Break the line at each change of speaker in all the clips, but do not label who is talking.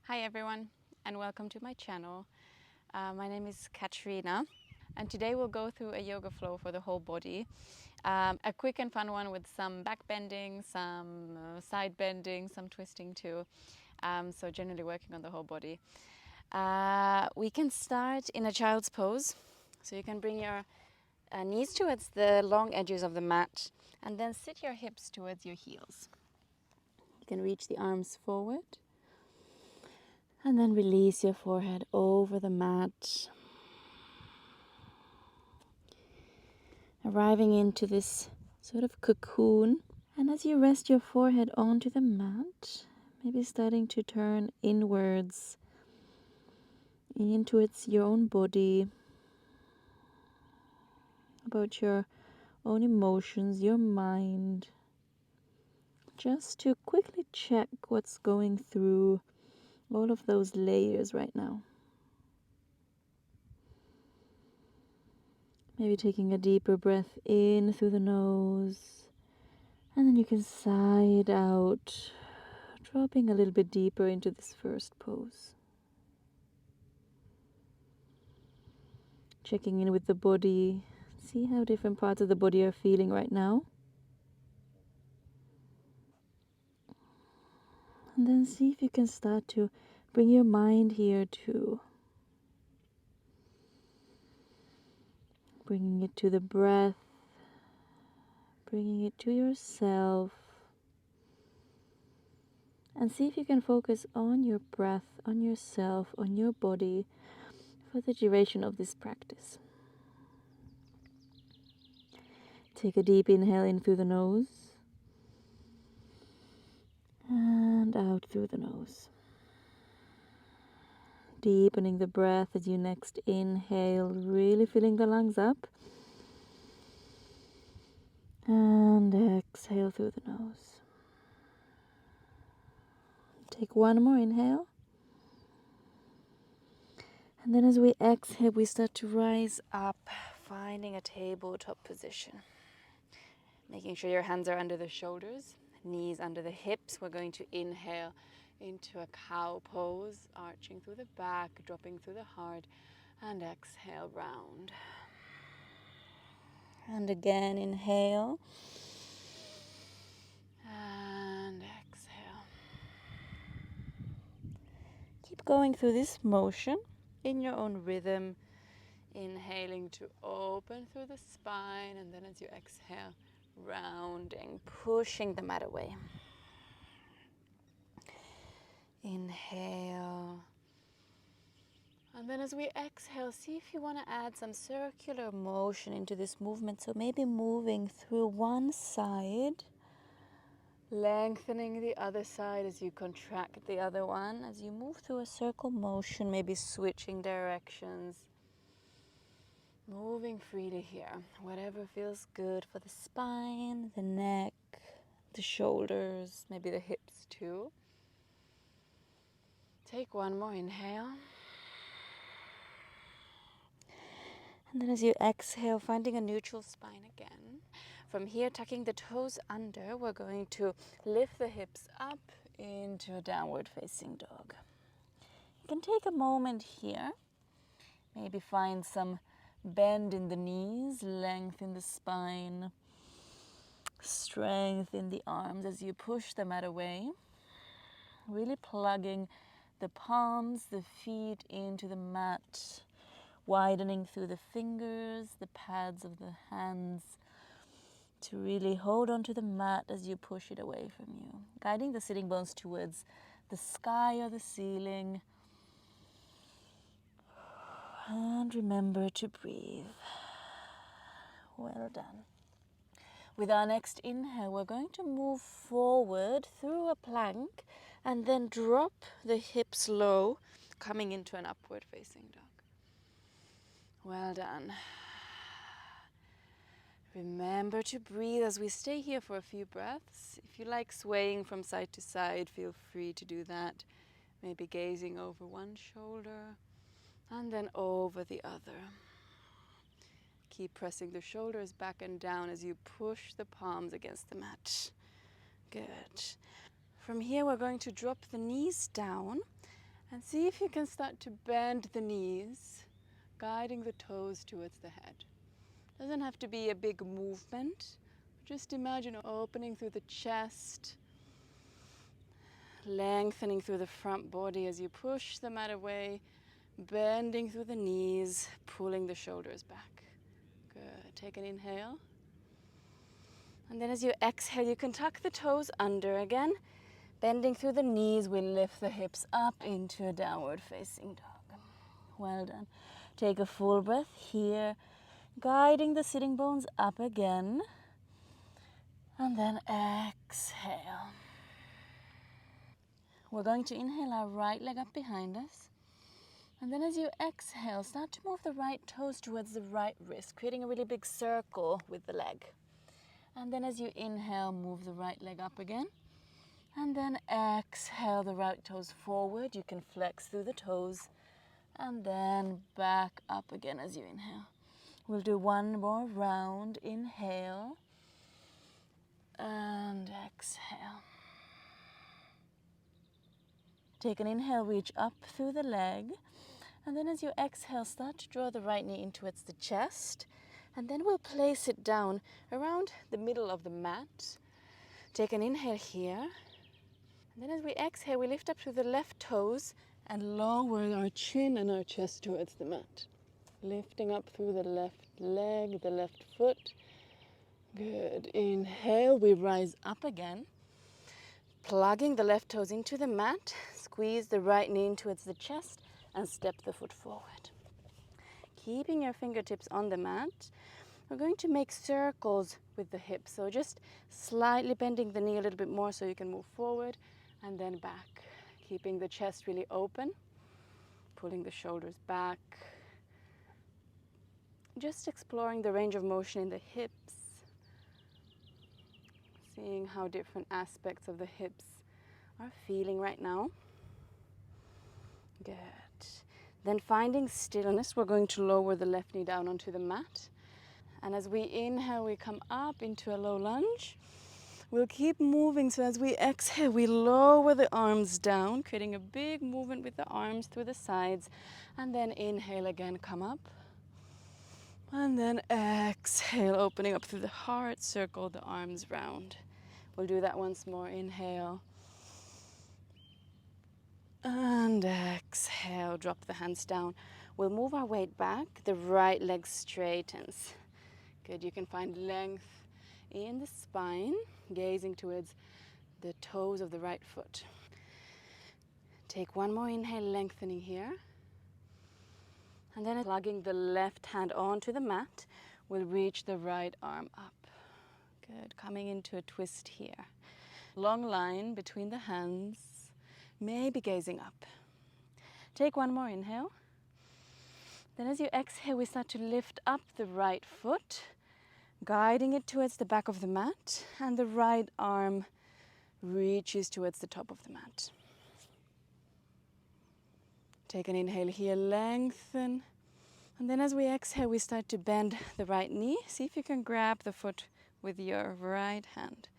Hi everyone, and welcome to my channel. My name is Katrina, and today we'll go through a yoga flow for the whole body. A quick and fun one with some back bending, some side bending, some twisting too. So generally working on the whole body. We can start in a child's pose. So you can bring your knees towards the long edges of the mat and then sit your hips towards your heels. You can reach the arms forward. And then release your forehead over the mat. Arriving into this sort of cocoon. And as you rest your forehead onto the mat, maybe starting to turn inwards, in towards your own body, about your own emotions, your mind. Just to quickly check what's going through all of those layers right now. Maybe taking a deeper breath in through the nose, and then you can sigh it out, dropping a little bit deeper into this first pose. Checking in with the body, see how different parts of the body are feeling right now. And then see if you can start to bring your mind here too. Bringing it to the breath, bringing it to yourself. And see if you can focus on your breath, on yourself, on your body for the duration of this practice. Take a deep inhale in through the nose and out through the nose. Deepening the breath as you next inhale, really filling the lungs up. And exhale through the nose. Take one more inhale. And then as we exhale, we start to rise up, finding a tabletop position. Making sure your hands are under the shoulders, knees under the hips. We're going to inhale into a cow pose, arching through the back, dropping through the heart, and exhale, round. And again, inhale. And exhale. Keep going through this motion in your own rhythm. Inhaling to open through the spine, and then as you exhale, rounding, pushing the mat away. Inhale. And then as we exhale, see if you want to add some circular motion into this movement. So maybe moving through one side, lengthening the other side as you contract the other one. As you move through a circle motion, maybe switching directions. Moving freely here, whatever feels good for the spine, the neck, the shoulders, maybe the hips too. Take one more inhale. And then as you exhale, finding a neutral spine again. From here, tucking the toes under, we're going to lift the hips up into a downward facing dog. You can take a moment here, maybe find some bend in the knees, length in the spine, strength in the arms as you push the mat away. Really plugging the palms, the feet into the mat, widening through the fingers, the pads of the hands, to really hold onto the mat as you push it away from you. Guiding the sitting bones towards the sky or the ceiling. And remember to breathe. Well done. With our next inhale, we're going to move forward through a plank and then drop the hips low, coming into an upward facing dog. Well done. Remember to breathe as we stay here for a few breaths. If you like swaying from side to side, feel free to do that. Maybe gazing over one shoulder and then over the other. Keep pressing the shoulders back and down as you push the palms against the mat. Good. From here, we're going to drop the knees down And see if you can start to bend the knees, guiding the toes towards the head. Doesn't have to be a big movement. Just imagine opening through the chest, lengthening through the front body as you push the mat away, bending through the knees, pulling the shoulders back. Good. Take an inhale. And then as you exhale, you can tuck the toes under again. Bending through the knees, we lift the hips up into a downward facing dog. Well done. Take a full breath here, guiding the sitting bones up again. And then exhale. We're going to inhale our right leg up behind us. And then as you exhale, start to move the right toes towards the right wrist, creating a really big circle with the leg. And then as you inhale, move the right leg up again. And then exhale the right toes forward. You can flex through the toes. And then back up again as you inhale. We'll do one more round. Inhale. And exhale. Take an inhale, reach up through the leg. And then as you exhale, start to draw the right knee in towards the chest. And then we'll place it down around the middle of the mat. Take an inhale here. And then as we exhale, we lift up through the left toes and lower our chin and our chest towards the mat. Lifting up through the left leg, the left foot. Good. Inhale, we rise up again. Plugging the left toes into the mat. Squeeze the right knee in towards the chest and step the foot forward. Keeping your fingertips on the mat, we're going to make circles with the hips. So just slightly bending the knee a little bit more so you can move forward and then back. Keeping the chest really open, pulling the shoulders back. Just exploring the range of motion in the hips. Seeing how different aspects of the hips are feeling right now. Good. Then finding stillness, we're going to lower the left knee down onto the mat. And as we inhale, we come up into a low lunge. We'll keep moving, so as we exhale, we lower the arms down, creating a big movement with the arms through the sides. And then inhale again, come up. And then exhale, opening up through the heart, circle the arms round. We'll do that once more. Inhale. And exhale, drop the hands down. We'll move our weight back. The right leg straightens. Good, you can find length in the spine, gazing towards the toes of the right foot. Take one more inhale, lengthening here. And then plugging the left hand onto the mat, we'll reach the right arm up. Good, coming into a twist here. Long line between the hands, maybe gazing up. Take one more inhale. Then as you exhale, we start to lift up the right foot, guiding it towards the back of the mat, and the right arm reaches towards the top of the mat. Take an inhale here, lengthen. And then as we exhale, we start to bend the right knee. See if you can grab the foot with your right hand.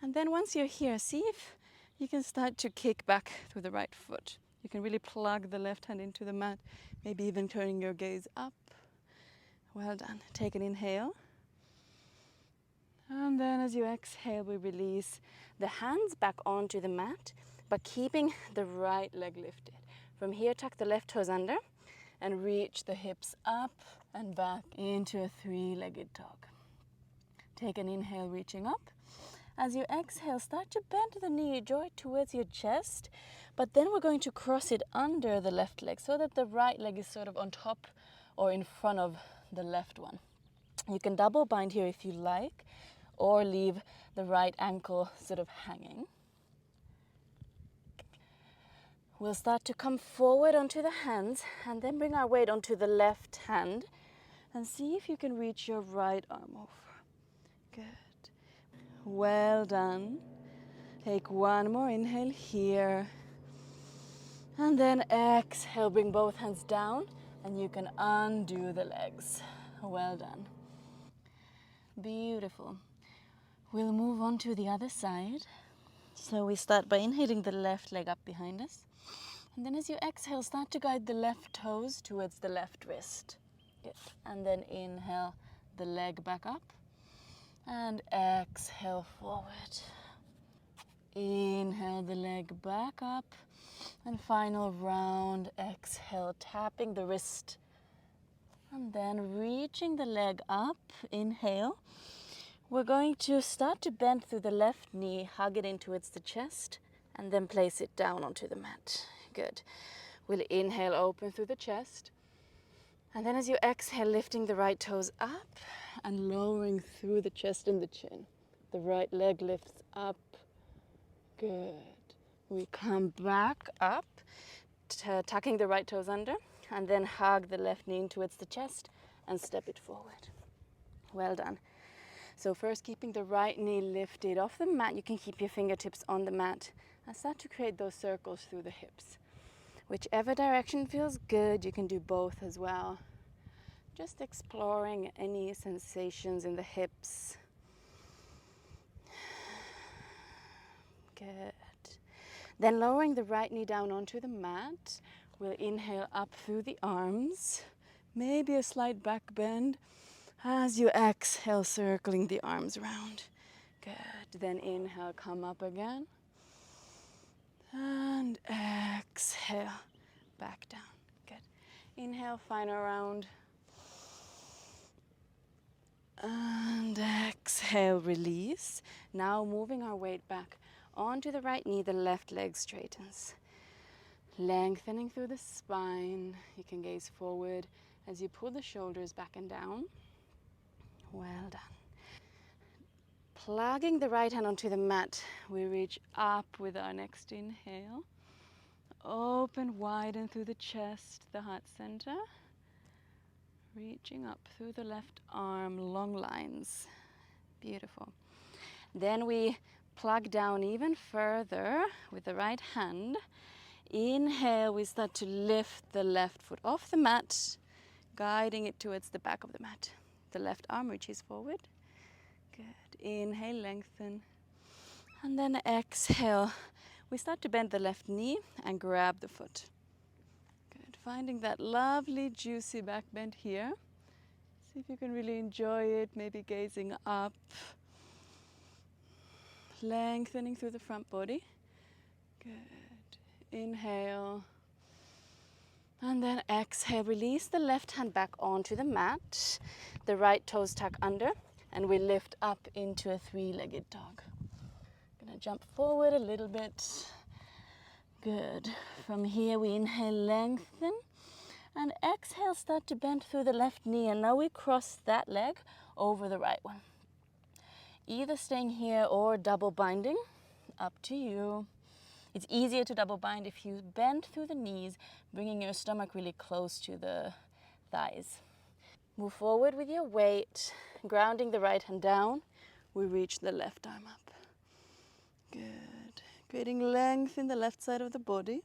And then once you're here, see if you can start to kick back through the right foot. You can really plug the left hand into the mat, maybe even turning your gaze up. Well done. Take an inhale. And then as you exhale, we release the hands back onto the mat, but keeping the right leg lifted. From here, tuck the left toes under and reach the hips up and back into a three-legged dog. Take an inhale, reaching up. As you exhale, start to bend the knee, draw it towards your chest, but then we're going to cross it under the left leg so that the right leg is sort of on top or in front of the left one. You can double bind here if you like, or leave the right ankle sort of hanging. We'll start to come forward onto the hands and then bring our weight onto the left hand and see if you can reach your right arm over. Good. Well done. Take one more inhale here. And then exhale, bring both hands down and you can undo the legs. Well done. Beautiful. We'll move on to the other side. So we start by inhaling the left leg up behind us. And then as you exhale, start to guide the left toes towards the left wrist. Good. And then inhale the leg back up. And exhale forward. Inhale the leg back up. And final round, exhale, tapping the wrist. And then reaching the leg up, inhale. We're going to start to bend through the left knee, hug it in towards the chest, and then place it down onto the mat. Good. We'll inhale, open through the chest. And then as you exhale, lifting the right toes up and lowering through the chest and the chin. The right leg lifts up. Good. We come back up, tucking the right toes under, and then hug the left knee in towards the chest and step it forward. Well done. So first, keeping the right knee lifted off the mat, you can keep your fingertips on the mat and start to create those circles through the hips. Whichever direction feels good, you can do both as well. Just exploring any sensations in the hips. Good. Then lowering the right knee down onto the mat, we'll inhale up through the arms, maybe a slight back bend as you exhale, circling the arms around. Good. Then inhale, come up again. And exhale, back down. Good. Inhale, final round. And exhale, release. Now moving our weight back onto the right knee, the left leg straightens. Lengthening through the spine. You can gaze forward as you pull the shoulders back and down. Well done. Plugging the right hand onto the mat, we reach up with our next inhale. Open, widen through the chest, the heart center. Reaching up through the left arm, long lines. Beautiful. Then we plug down even further with the right hand. Inhale, we start to lift the left foot off the mat, guiding it towards the back of the mat. The left arm reaches forward. Good. Inhale, lengthen. And then exhale. We start to bend the left knee and grab the foot. Good. Finding that lovely, juicy back bend here. See if you can really enjoy it, maybe gazing up. Lengthening through the front body. Good. Inhale. And then exhale. Release the left hand back onto the mat. The right toes tuck under. And we lift up into a three-legged dog. Gonna jump forward a little bit. Good. From here we inhale, lengthen. And exhale, start to bend through the left knee. And now we cross that leg over the right one. Either staying here or double binding. Up to you. It's easier to double bind if you bend through the knees, bringing your stomach really close to the thighs. Move forward with your weight, grounding the right hand down. We reach the left arm up. Good. Creating length in the left side of the body.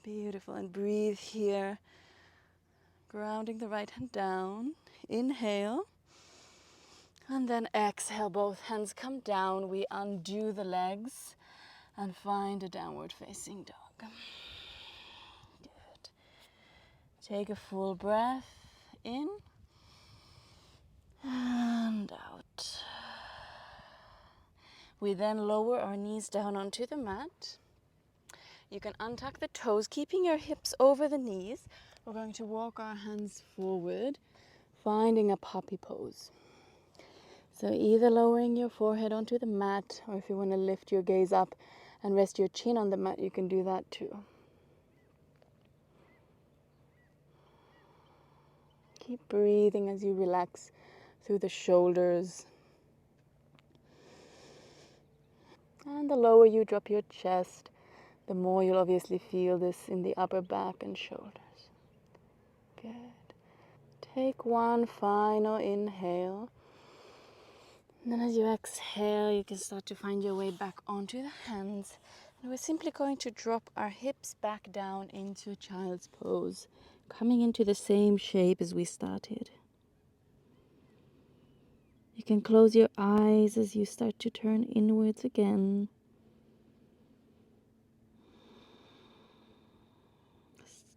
Beautiful. And breathe here. Grounding the right hand down. Inhale. And then exhale. Both hands come down. We undo the legs and find a downward facing dog. Good. Take a full breath in and out. We then lower our knees down onto the mat. You can untuck the toes, keeping your hips over the knees. We're going to walk our hands forward, finding a puppy pose. So either lowering your forehead onto the mat, or if you want to lift your gaze up and rest your chin on the mat, you can do that too. Keep breathing as you relax through the shoulders. And the lower you drop your chest, the more you'll obviously feel this in the upper back and shoulders. Good. Take one final inhale. And then as you exhale, you can start to find your way back onto the hands. And we're simply going to drop our hips back down into a child's pose, coming into the same shape as we started. You can close your eyes as you start to turn inwards again.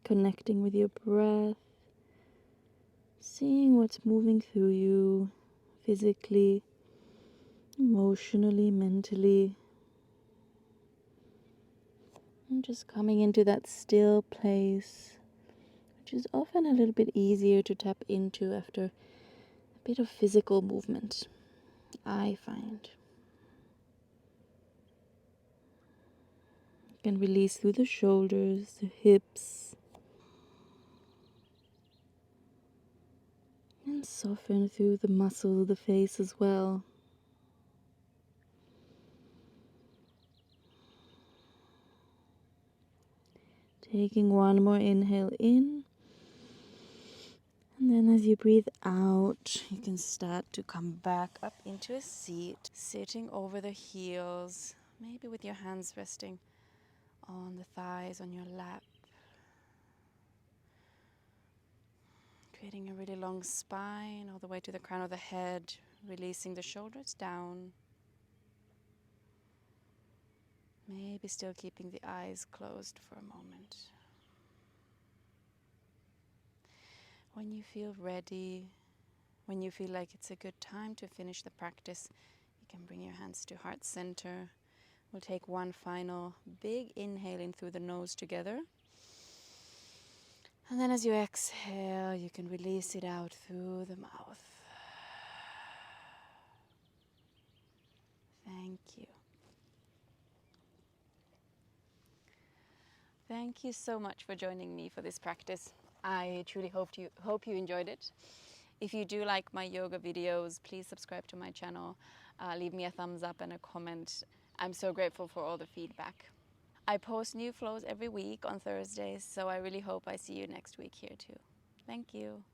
connecting with your breath, seeing what's moving through you physically, emotionally, mentally, and just coming into that still place, which is often a little bit easier to tap into after a bit of physical movement, I find. You can release through the shoulders, the hips, and soften through the muscles of the face as well. Taking one more inhale in, and then as you breathe out, you can start to come back up into a seat, sitting over the heels, maybe with your hands resting on the thighs, on your lap, creating a really long spine all the way to the crown of the head, releasing the shoulders down, maybe still keeping the eyes closed for a moment. When you feel ready, when you feel like it's a good time to finish the practice, you can bring your hands to heart center. We'll take one final big inhale in through the nose together. And then as you exhale, you can release it out through the mouth. Thank you. Thank you so much for joining me for this practice. I truly hope you enjoyed it. If you do like my yoga videos, please subscribe to my channel. Leave me a thumbs up and a comment. I'm so grateful for all the feedback. I post new flows every week on Thursdays, so I really hope I see you next week here too. Thank you.